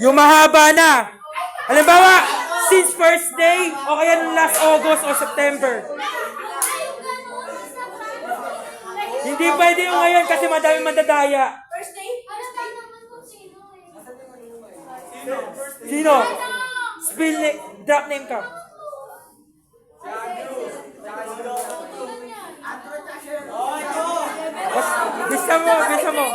Yung mahaba na. Halimbawa, since first day, o kaya nung last August o September. Hindi pwede yung ngayon kasi madami mandadaya. First day? Sino? Spill name, drop name ka. Bisa mo, bisa mo.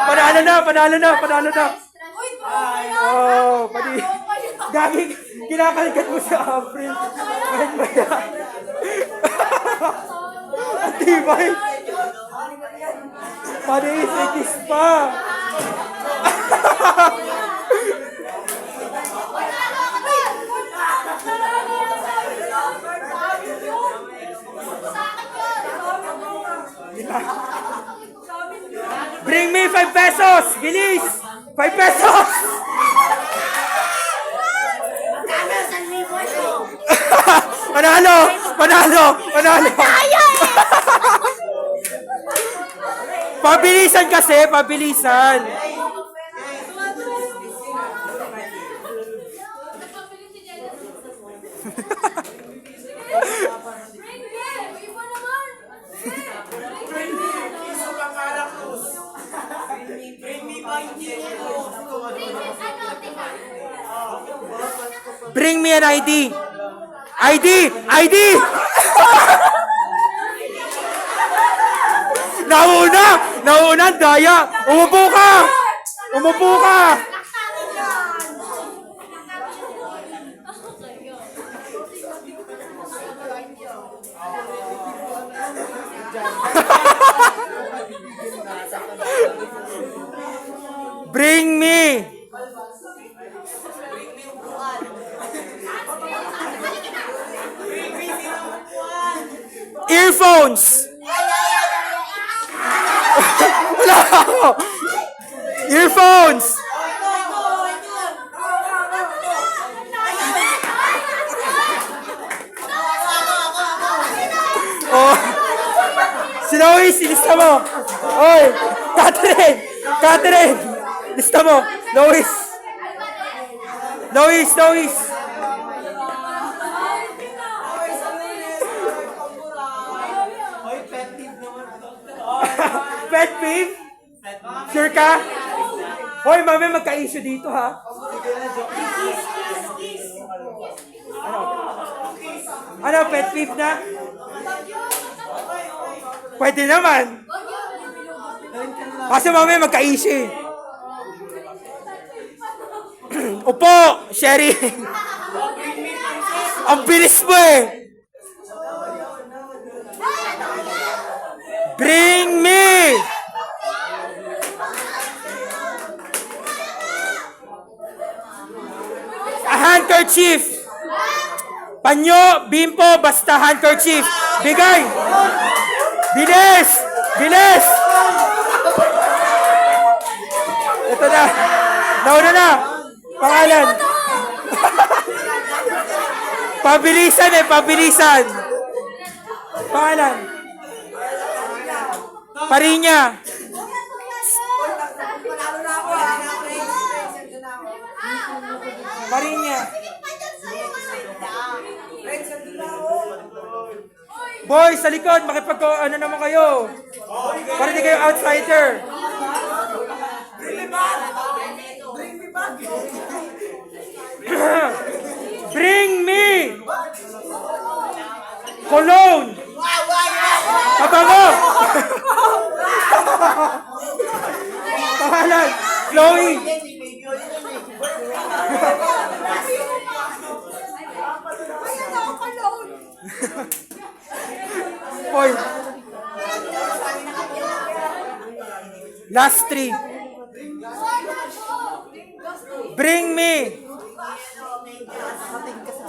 Panalo na! Panalo na. Oh, pati. Gagi, kinakalikat mo si April. Kahit ba yan? Atibay. Pati isikis pa. Bring me 5 pesos! Bilis! 5 pesos! Panalo! Pabilisan kasi, pabilisan. Bring me an ID. ID! Nauna, daya. Umupo ka. Bring me. Earphones. Wala ako. Earphones. Oh. Si Lois, ilista mo. Oy, Catherine. Lista mo. Lois. Pet peeve? Sure ka? Hoy, mami, magka-issue dito, ha? Ano, pet peeve na? Pwede naman. Kasi mami, magka-issue. Upo, Sherry. Ang bilis mo eh. Bring me! A handkerchief! Panyo, bimpo, basta handkerchief. Bigay! Bilis! Ito na. Nauna na. Pangalan. Pabilisan. Pangalan. Parinya. Boy, sa likod, ano naman kayo? Para di kayo outsider. Bring me cologne. Pabango. Pangalan, Chloe. Hoy. Last 3. Bring me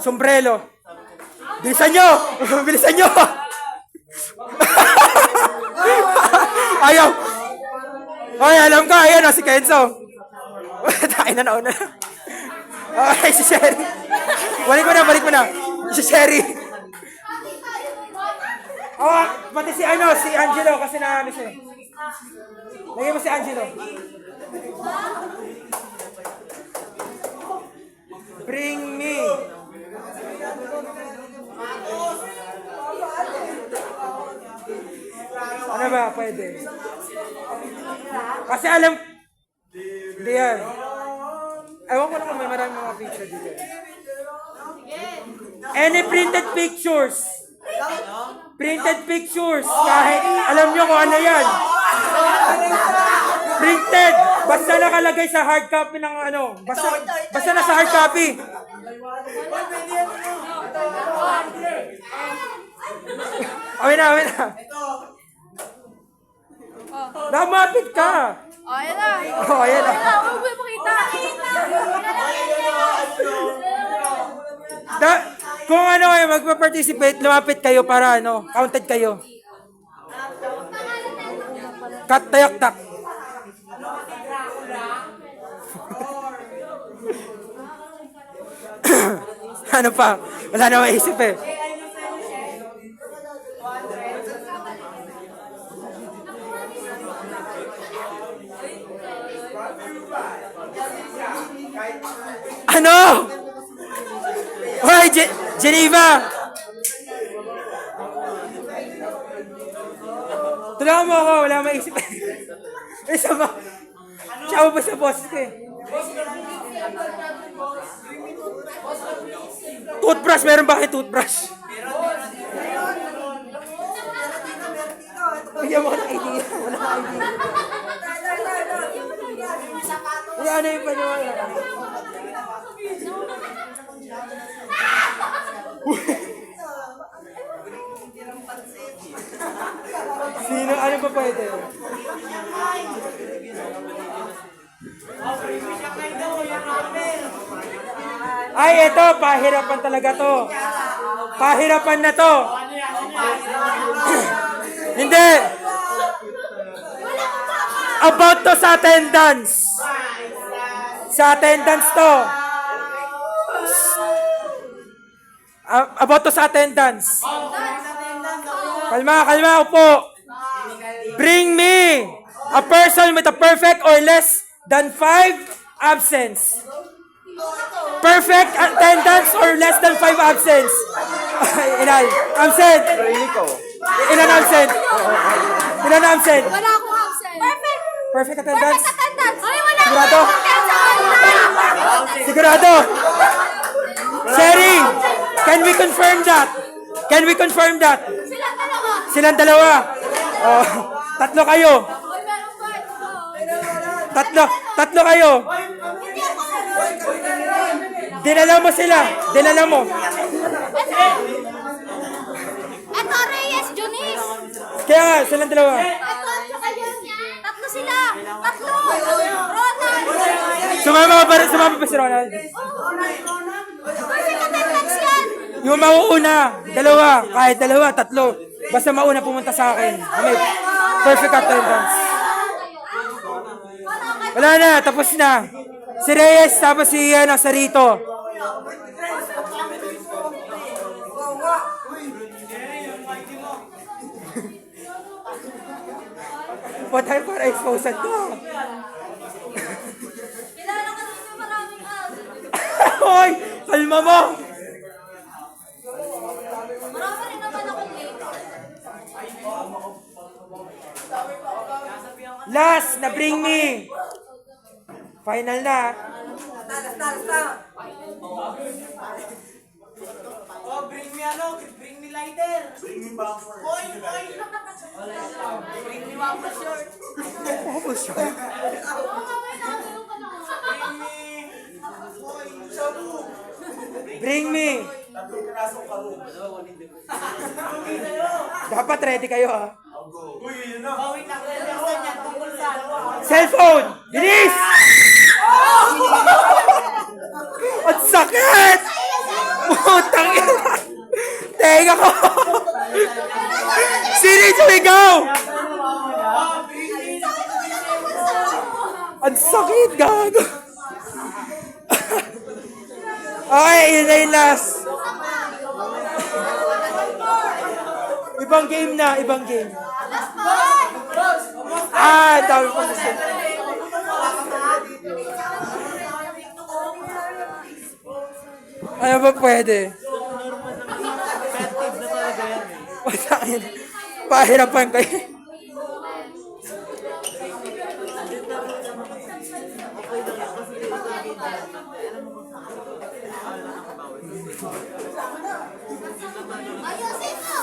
sombrero. Bilisan nyo! Ayaw! Ay, alam ka, ayan o, si Kenzo. Tayo na nauna. Ay, si Sherry. Balik mo na. Si Sherry. Oh, pati si Angelo kasi na ano siya. Lagyan mo si Angelo. Bring me. Ano ba? Pwede. Kasi alam... Hindi yan. Ewan ko lang kung may maraming mga picture dito. Any printed pictures? Printed pictures. Kahit alam nyo kung ano yan. Printed. Basta nakalagay sa hard copy ng ano. Basta nasa hard copy. Awin na. Namapit ka. Ayan na. Ayan na. Huwag mo ipakita. Kung ano kayo, magpa-participate, lumapit kayo para counted kayo. Kat tayak-tak. Ano pa? Wala na maisip eh. Ano? Hoy, Geneva! Tulungan mo ako, wala maisip. Isa ba? Siya ba sa boss ko eh? Toothbrush, meron ba kayo toothbrush? Bigyan mo ka ng idea. Wala ka idea. Wala na yung paniwala. Sino? Ano ba pwede? Ay, ito. Pahirapan talaga to. Pahirapan na to. Hindi. About to sa attendance. Sa attendance to. About to sa attendance. Kalma, upo. Bring me a person with a perfect or less than 5 absence. Perfect attendance or less than 5 absence. Ilan? Absent. Ilan absent? Ilan absent? Wala akong absent. Perfect. Perfect attendance? Perfect attendance. Ay, wala Sigurado? akong absent. Sigurado? Sherry, can we confirm that? Can we confirm that? Silang dalawa. Silang dalawa. Oh, tatlo kayo. Ay, meron ba ito? Tatlo kayo. Hindi ako. Dinala mo sila. Dinala mo. Ito, Reyes, Junis. Kaya nga, silang dalawa. Ito, tsaka yun. Tatlo sila. Tatlo. Ronald. Sumama ba si Ronald? Perfect attendance yan. Yung mauuna, dalawa, kahit dalawa, tatlo. Basta mauna pumunta sa akin. May perfect attendance. Wala na, tapos na. Si Reyes, tapos si Sarito. What tayo para expose to? Kilala ka dito maraming Hoy, kalma mo. Marami rin naman akong late. Last, na bring me. Final na. Oh, bring me lighter. Bring me bumper. Oy. Bring me bumper shirt. Bring me. Dapat ready kayo ha. Bawin na ko niya tungkol sa Cellphone! Bilis! Ang sakit! Putang ina! Tenga ko! Sino yung sumigaw? Ang sakit, gago! Okay, yun na yung last. Ibang game na, ibang game. Last one! Dami pa sa set. Ano ba pwede? Wala yun. Pahirapan kayo. Ayusin mo!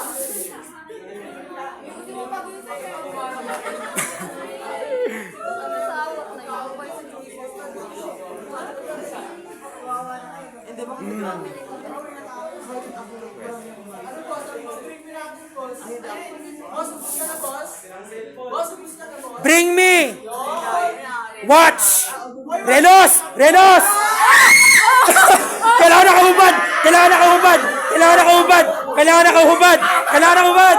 Bring me! Watch! Relos! Relos! Kailangan nakahubad! Kailangan nakahubad! Kailangan nakahubad! Kailangan nakahubad! Kailangan nakahubad!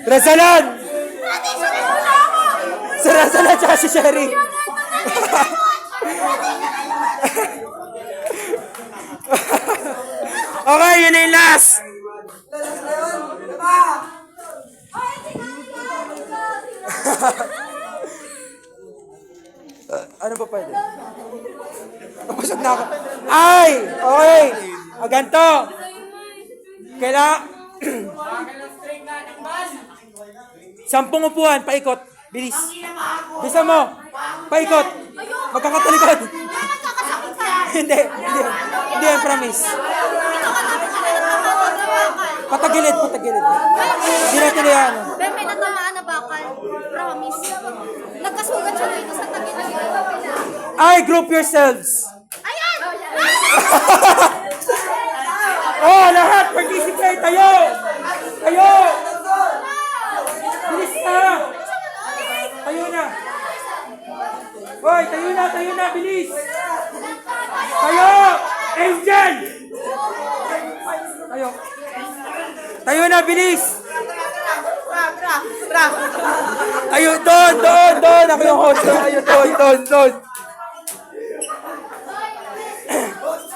Rasalan! Si Rasalan tsaka si Sherry. Okay, yun na yung last! Ano ba pwede? Busog na ako. Ay! Okay! Ganito! Kailangan... 10 upuan, paikot. Bilis. Bisa mo. Paikot. Magkakatalikod. Hindi. Hindi yan, promise. Patagilid, patagilid. Hindi natin na yan. Ben, may natamaan na bakal. Promise. Nagkasugat siya dito sa tabi ng Ay, group yourselves. Ayan! Oh, lahat, participate. Tayo! Tayo! Bilis na! Tayo na! Hoy, tayo na, bilis! Tayo! Angel! Tayo. Tayo na, bilis! Tayo, doon! Ako yung host. Tayo, doon!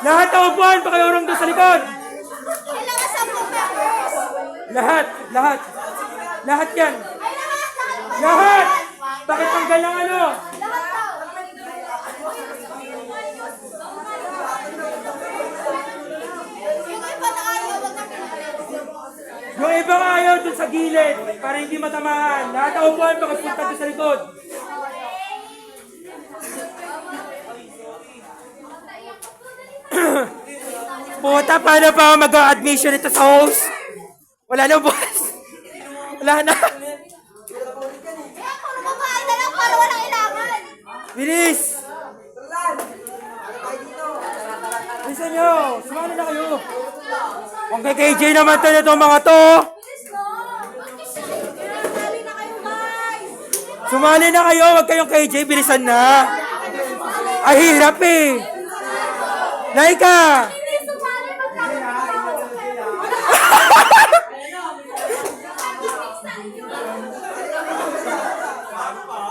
Lahat ang upuan, pakiurong doon sa likod! Kailangan 10 members! Lahat! Lahat yan! Lahat! Bakit tanggal ng ano? Lahat daw! Yung iba na ayaw, wag na pinalit. Yung ibang ayaw dun sa gilid para hindi matamaan. Lahat ang upuan, pakipunta doon sa likod. Puta, paano pa ako mag-admission ito sa host? Wala na, boss. Wala na. Kaya puro babae na lang para walang ilangan. Bilis! Bilisan nyo! Sumali na kayo! Kung kay KJ naman to na itong mga to! Sumali na kayo, guys! Sumali na kayo! Huwag kayong KJ, bilisan na! Ay, hirap eh! Laika! Hindi sumali, magkakaroon.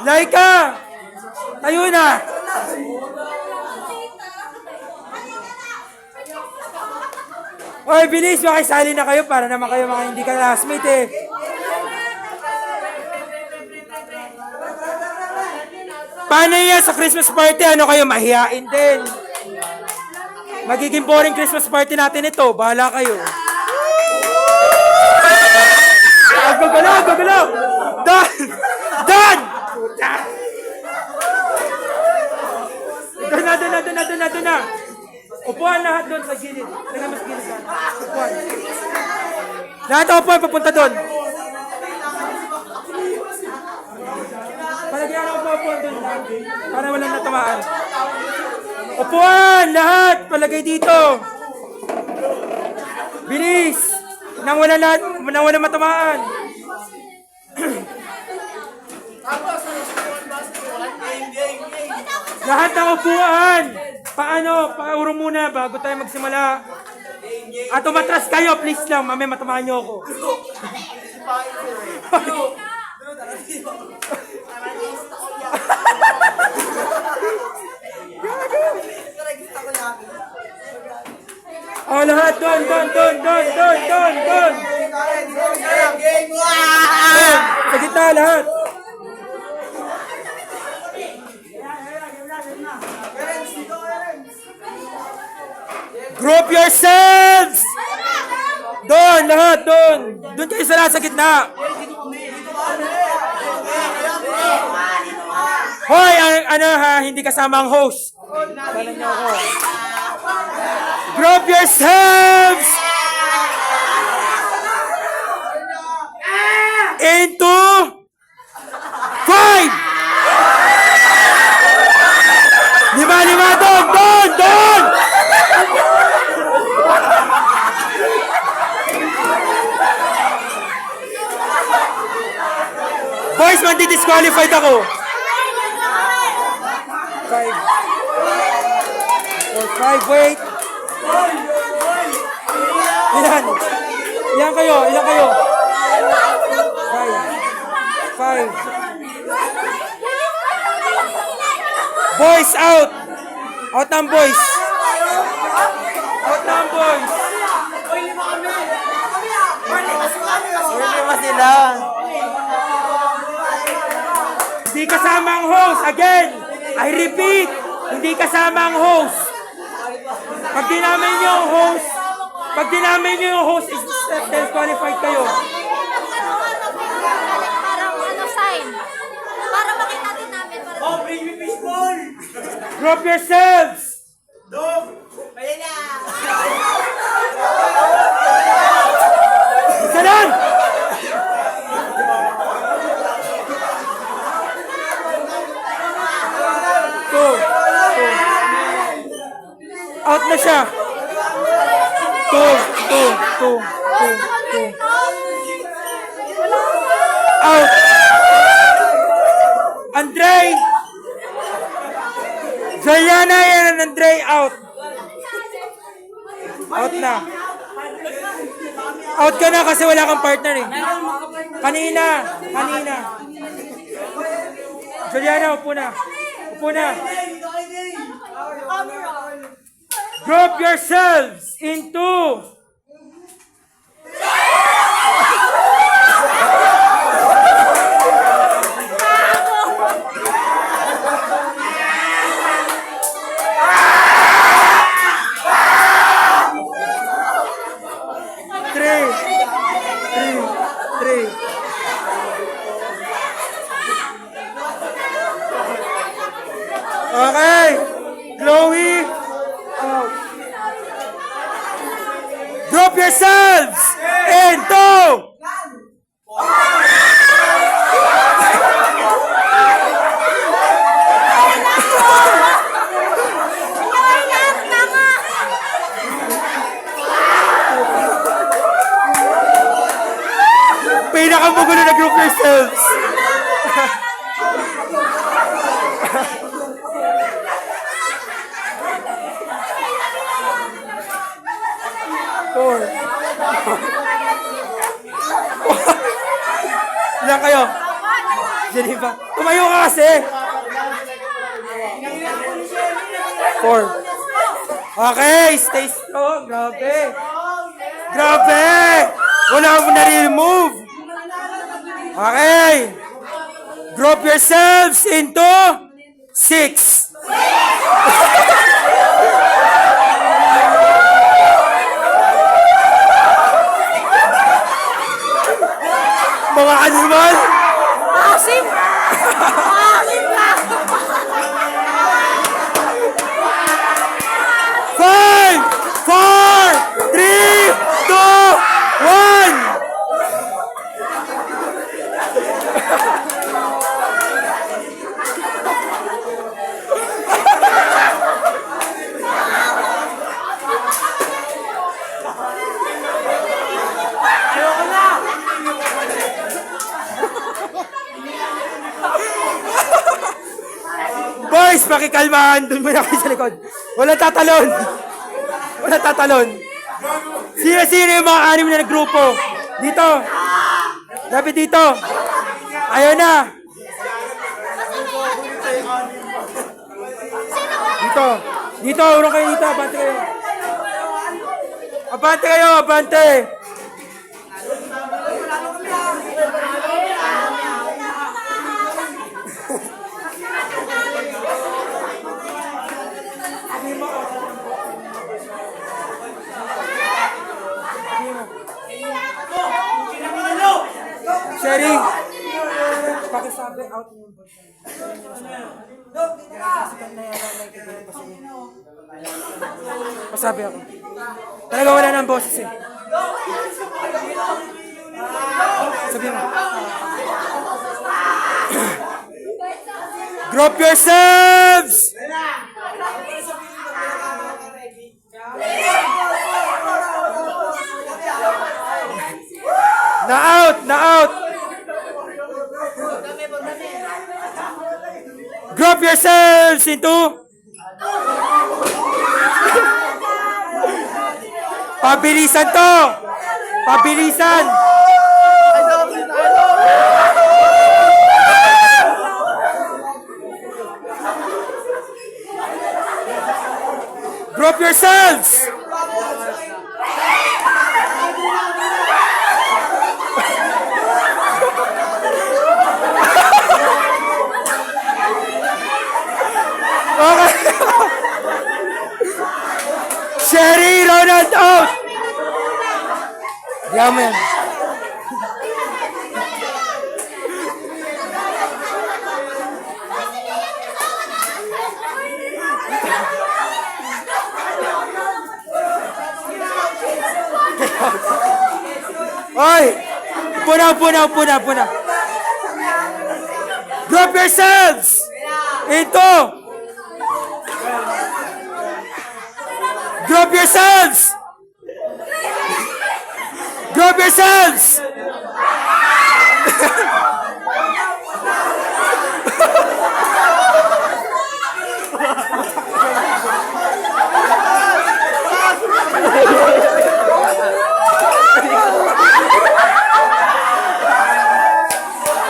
Laika! Tayo na! Oy, bilis! Makisali na kayo para naman kayo mga hindi ka classmate eh. Paano yan sa Christmas party? Ano kayo? Mahihain din. Magiging boring Christmas party natin ito. Bahala kayo. Gagalaw! Don! Doon na. Upuan lahat doon sa gilid. Tingnan mas gilid ka. Upuan. Lahat ang upuan papunta doon. Palagyan ang upuan doon. Para walang natamaan. Upuan! Lahat! Palagay dito. Bilis! Nang wala matamaan. Lahat ng upuan! Paano? Paurong muna bago tayo magsimula. At umatras kayo, please lang. Mamaya matamaan niyo ako. Oh, lahat. Doon. Sa gitna, lahat. Group yourselves! Doon, lahat, doon. Doon kayo sa lahat sa gitna. Hoy, ano ha, hindi kasama ang host. Tanong niyo ako. Group yourselves into 5! Lima, doon! Boys, mandi-disqualified ako. 5, wait. Ilan kayo? 5. Boys, out! Out ng boys. Lima sila. Hindi kasama ang host. Again, I repeat, hindi kasama ang host. Pag dinamin niyo yung host, is disqualified kayo. Parang sign. Para makita din namin. Oh, bring me fishball! Group yourselves! Dog! Ayan na! Isa lang! Two. Out na siya. Two. Out. Andre. Juliana and Andre out. Out na. Out ka na kasi wala kang partner eh. Kanina. Juliana, upo na. Group yourselves into three. Okay. Chloe. Out. Group yourselves into pinakamugulo na group yourselves. Four. Ilan kayo? Geneva. Tumayo ka kasi. 4. Okay, stay strong. Grabe. Wala mo na-remove. Okay. Group yourselves into 6. Mga animal. Asim ka! 5, 4, 3, 2, 1. Boys, pakikalmahan. Doon muna kayo sa likod. Walang tatalon. Sino yung mga anim na nagrupo? Dito. Dapat dito. Ayaw na. Dito. Urong kayo dito. Bante kayo. Abante kayo, abante! Sherry! Pakisabi, out yung ball. Pasabi ako. Talaga wala nang boses eh. Sabi mo. Drop yourselves! Na out! Na out! Drop yourselves into pabilisan to! Pabilisan! Drop yourselves! Okay. Sherry, Ronald out! Yaman. Oy! Puna. Drop yourselves! Into! Drop yourselves! Drop yourselves!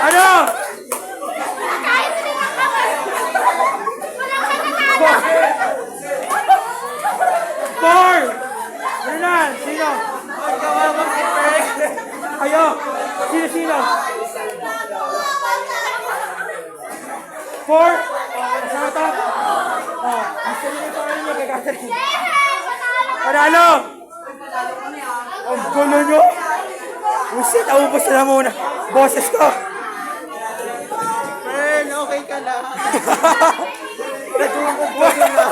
Ano? Four! Ano na? Sino? Ayo! Sino? Four? Kasama to? Oh, gusto niyo ito kayo niyo kay Catherine. Panalo! Ang gulo nyo! Usit, naubos na muna. Boses ko! Fern, okay ka lang. Nagkukumpos na.